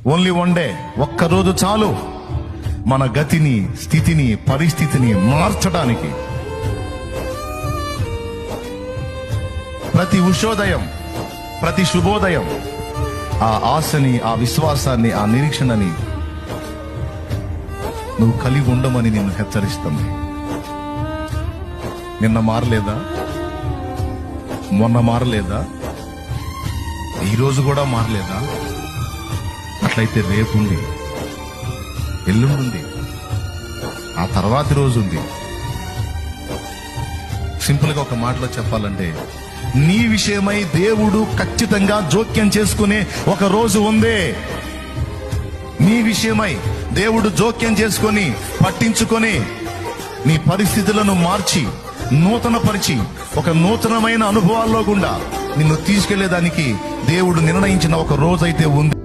Only one day, ఒక్కరోజు చాలు మన గతిని, స్థితిని, పరిస్థితిని మార్చడానికి. ప్రతి ఉషోదయం, ప్రతి శుభోదయం ఆ ఆశని, ఆ విశ్వాసాన్ని, ఆ నిరీక్షణని నువ్వు కలిగి ఉండమని నిన్ను హెచ్చరిస్తుంది. నిన్న మారలేదా? మొన్న మారలేదా? ఈరోజు కూడా మారలేదా? అట్లయితే రేపు ఉంది, ఎల్లుండి, ఆ తర్వాతి రోజు ఉంది. సింపుల్ గా ఒక మాటలో చెప్పాలంటే, నీ విషయమై దేవుడు ఖచ్చితంగా జోక్యం చేసుకునే ఒక రోజు ఉంది. నీ విషయమై దేవుడు జోక్యం చేసుకొని, పట్టించుకొని, నీ పరిస్థితులను మార్చి, నూతనపరిచి, ఒక నూతనమైన అనుభవాల్లో గుండా నిన్ను తీసుకెళ్లేదానికి దేవుడు నిర్ణయించిన ఒక రోజైతే ఉంది.